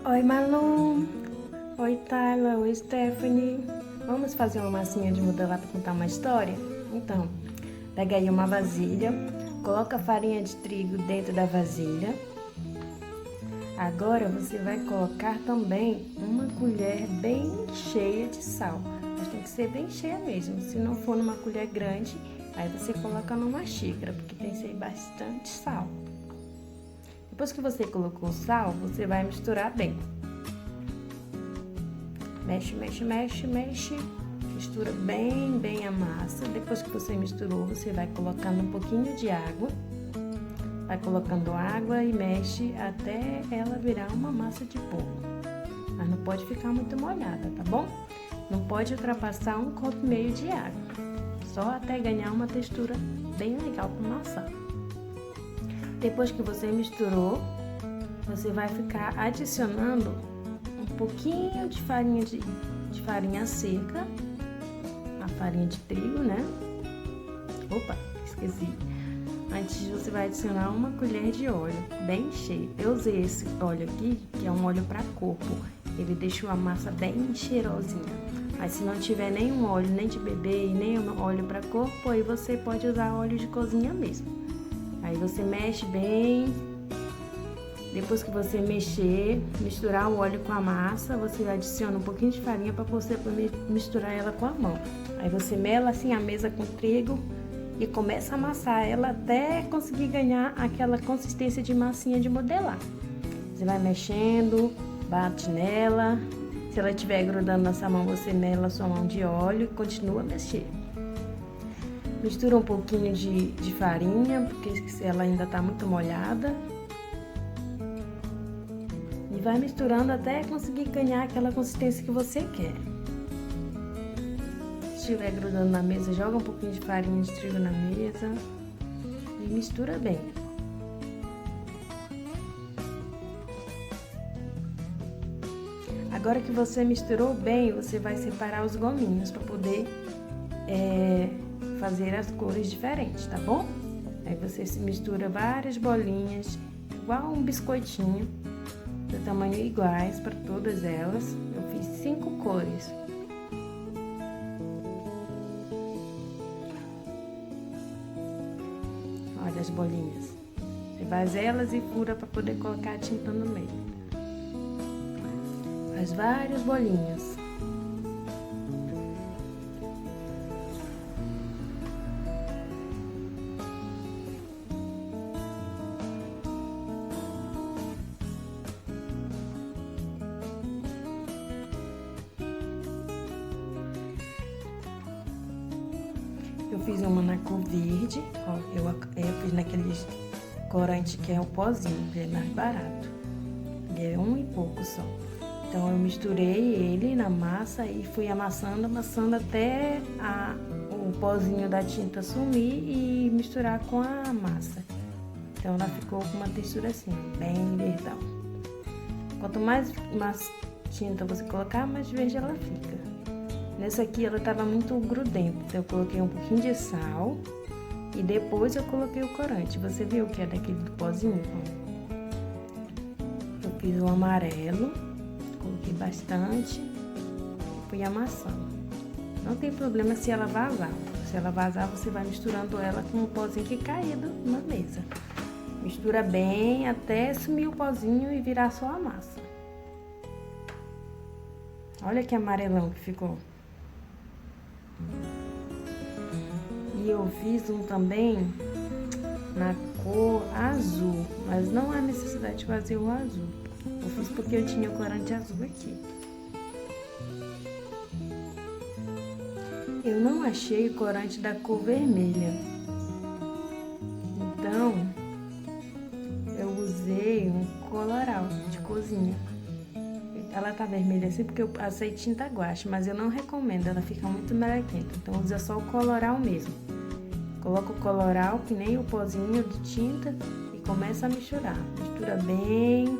Oi, Malu. Oi, Tyler. Oi, Stephanie. Vamos fazer uma massinha de modelar para contar uma história? Então, pega aí uma vasilha, coloca a farinha de trigo dentro da vasilha. Agora você vai colocar também uma colher bem cheia de sal. Mas tem que ser bem cheia mesmo. Se não for numa colher grande, aí você coloca numa xícara, porque tem que ser bastante sal. Depois que você colocou o sal, você vai misturar bem. Mexe, mexe, mexe, mexe. Mistura bem a massa. Depois que você misturou, você vai colocando um pouquinho de água. Vai colocando água e mexe até ela virar uma massa de bolo. Mas não pode ficar muito molhada, tá bom? Não pode ultrapassar 1,5 copo de água. Só até ganhar uma textura bem legal com maçã. Depois que você misturou, você vai ficar adicionando um pouquinho de farinha seca, a farinha de trigo, né? Opa, esqueci. Antes você vai adicionar uma colher de óleo, bem cheio. Eu usei esse óleo aqui, que é um óleo para corpo. Ele deixou a massa bem cheirosinha. Mas se não tiver nenhum óleo, nem de bebê e nem óleo para corpo, aí você pode usar óleo de cozinha mesmo. Aí você mexe bem. Depois que você mexer, misturar o óleo com a massa, você adiciona um pouquinho de farinha para você poder misturar ela com a mão. Aí você mela assim a mesa com trigo e começa a amassar ela até conseguir ganhar aquela consistência de massinha de modelar. Você vai mexendo, bate nela. Se ela estiver grudando na sua mão, você mela a sua mão de óleo e continua a mexer. Mistura um pouquinho de farinha, porque ela ainda está muito molhada. E vai misturando até conseguir ganhar aquela consistência que você quer. Se estiver grudando na mesa, joga um pouquinho de farinha de trigo na mesa e mistura bem. Agora que você misturou bem, você vai separar os gominhos para poder fazer as cores diferentes, tá bom? Aí você mistura várias bolinhas, igual um biscoitinho, de tamanho iguais para todas elas. Eu fiz 5 cores. Olha as bolinhas. Você faz elas e fura para poder colocar a tinta no meio. Faz vários bolinhos. Eu fiz uma na cor verde, ó, eu fiz naquele corante que é o pozinho, que é mais barato. Ele é 1 e pouco só. Então eu misturei ele na massa e fui amassando até o pozinho da tinta sumir e misturar com a massa. Então ela ficou com uma textura assim, bem verdão. Quanto mais tinta você colocar, mais verde ela fica. Nessa aqui ela estava muito grudenta, então eu coloquei um pouquinho de sal e depois eu coloquei o corante. Você viu que é daquele do pozinho? Eu fiz o amarelo, coloquei bastante e fui amassando. Não tem problema se ela vazar. Se ela vazar, você vai misturando ela com o pozinho que caído na mesa. Mistura bem até sumir o pozinho e virar só a massa. Olha que amarelão que ficou. E eu fiz um também na cor azul, mas não há necessidade de fazer o azul. Eu fiz porque eu tinha o corante azul aqui. Eu não achei o corante da cor vermelha. Então, eu usei um coloral de cozinha. Ela tá vermelha assim porque eu passei tinta guache, mas eu não recomendo, ela fica muito melequenta. Então usa só o coloral mesmo. Coloca o coloral, que nem o pozinho de tinta, e começa a misturar. Mistura bem.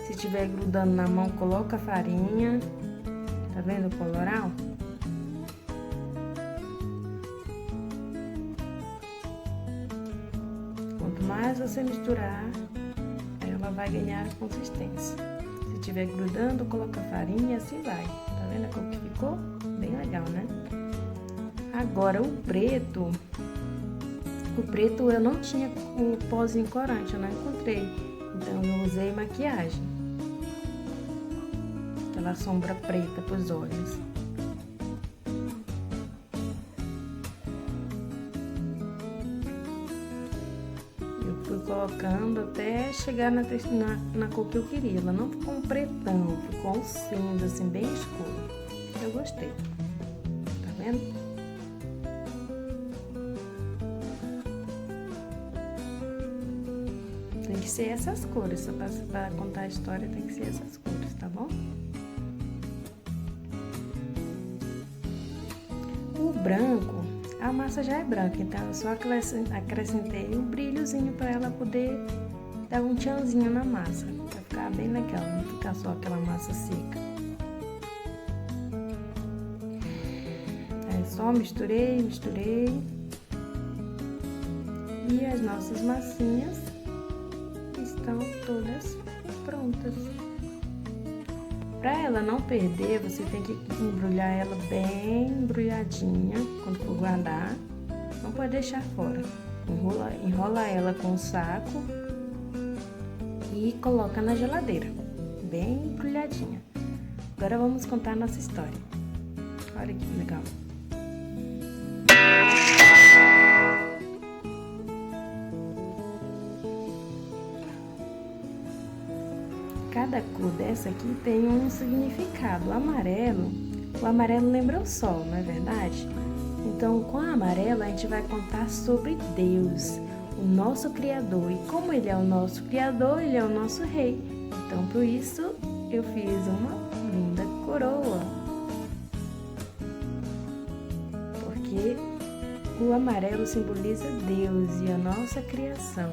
Se estiver grudando na mão, coloca a farinha. Tá vendo o coloral? Quanto mais você misturar, ela vai ganhar consistência. Se estiver grudando, coloca farinha e assim vai. Tá vendo como que ficou? Bem legal, né? Agora o preto eu não tinha o pozinho corante, eu não encontrei. Então eu usei maquiagem. Aquela sombra preta pros olhos. Eu fui colocando até chegar na cor que eu queria. Ela não ficou um pretão, ficou um cinza assim bem escuro. Eu gostei. Tá vendo? Tem que ser essas cores, para contar a história tem que ser essas cores, tá bom? O branco, a massa já é branca, então eu só acrescentei um brilhozinho para ela poder dar um tchanzinho na massa, para ficar bem legal, não ficar só aquela massa seca. Aí só misturei. E as nossas massinhas estão todas prontas. Para ela não perder, você tem que embrulhar ela bem embrulhadinha quando for guardar. Não pode deixar fora. Enrola ela com um saco e coloca na geladeira, bem embrulhadinha. Agora vamos contar a nossa história. Olha que legal. Cada cor dessa aqui tem um significado. O amarelo lembra o sol, não é verdade? Então, com a amarela, a gente vai contar sobre Deus, o nosso Criador. E como Ele é o nosso Criador, Ele é o nosso Rei. Então, por isso, eu fiz uma linda coroa. Porque o amarelo simboliza Deus e a nossa criação.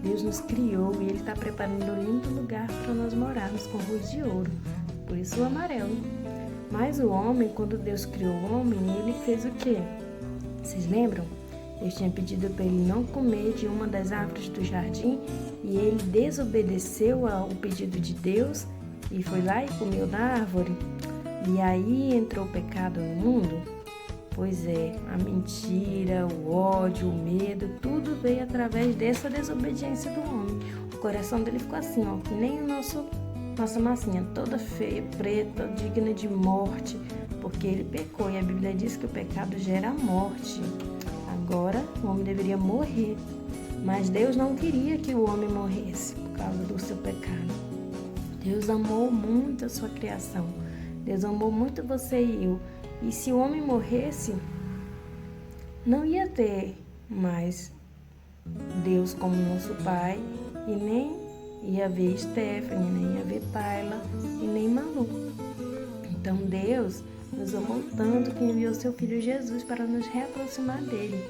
Deus nos criou e Ele está preparando um lindo lugar para nós morarmos com ruas de ouro. Por isso o amarelo. Mas o homem, quando Deus criou o homem, Ele fez o quê? Vocês lembram? Deus tinha pedido para ele não comer de uma das árvores do jardim e ele desobedeceu ao pedido de Deus e foi lá e comeu da árvore. E aí entrou o pecado no mundo? Pois é, a mentira, o ódio, o medo, tudo veio através dessa desobediência do homem. O coração dele ficou assim, ó, que nem nossa massinha, toda feia, preta, digna de morte, porque ele pecou. E a Bíblia diz que o pecado gera morte. Agora, o homem deveria morrer. Mas Deus não queria que o homem morresse por causa do seu pecado. Deus amou muito a sua criação. Deus amou muito você e eu. E se o homem morresse, não ia ter mais Deus como nosso Pai, e nem ia ver Stephanie, nem ia ver Paila, e nem Malu. Então Deus nos amou tanto que enviou seu Filho Jesus para nos reaproximar dele.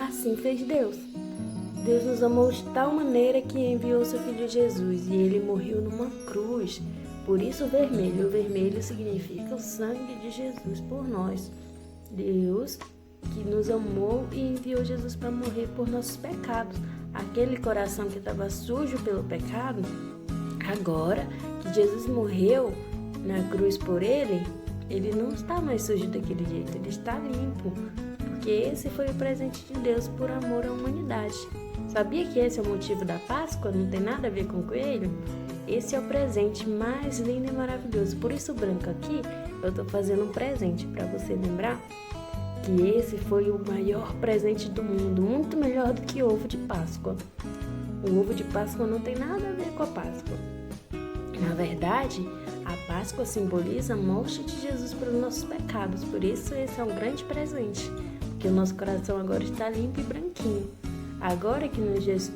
Assim fez Deus. Deus nos amou de tal maneira que enviou seu Filho Jesus, e ele morreu numa cruz. Por isso o vermelho significa o sangue de Jesus por nós. Deus que nos amou e enviou Jesus para morrer por nossos pecados. Aquele coração que estava sujo pelo pecado, agora que Jesus morreu na cruz por ele não está mais sujo daquele jeito, ele está limpo. Porque esse foi o presente de Deus por amor à humanidade. Sabia que esse é o motivo da Páscoa? Não tem nada a ver com o coelho? Esse é o presente mais lindo e maravilhoso. Por isso o branco aqui, eu estou fazendo um presente para você lembrar que esse foi o maior presente do mundo, muito melhor do que o ovo de Páscoa. O ovo de Páscoa não tem nada a ver com a Páscoa. Na verdade, a Páscoa simboliza a morte de Jesus pelos nossos pecados. Por isso esse é um grande presente, porque o nosso coração agora está limpo e branquinho. Agora que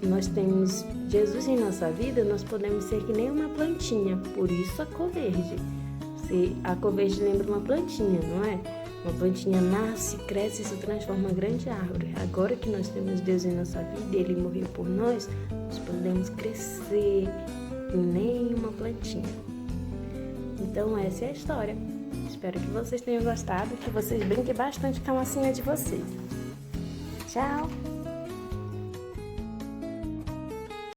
nós temos Jesus em nossa vida, nós podemos ser que nem uma plantinha, por isso a cor verde. A cor verde lembra uma plantinha, não é? Uma plantinha nasce, cresce e se transforma em grande árvore. Agora que nós temos Deus em nossa vida e Ele morreu por nós podemos crescer que nem uma plantinha. Então essa é a história. Espero que vocês tenham gostado, que vocês brinquem bastante com a massinha de vocês. Tchau!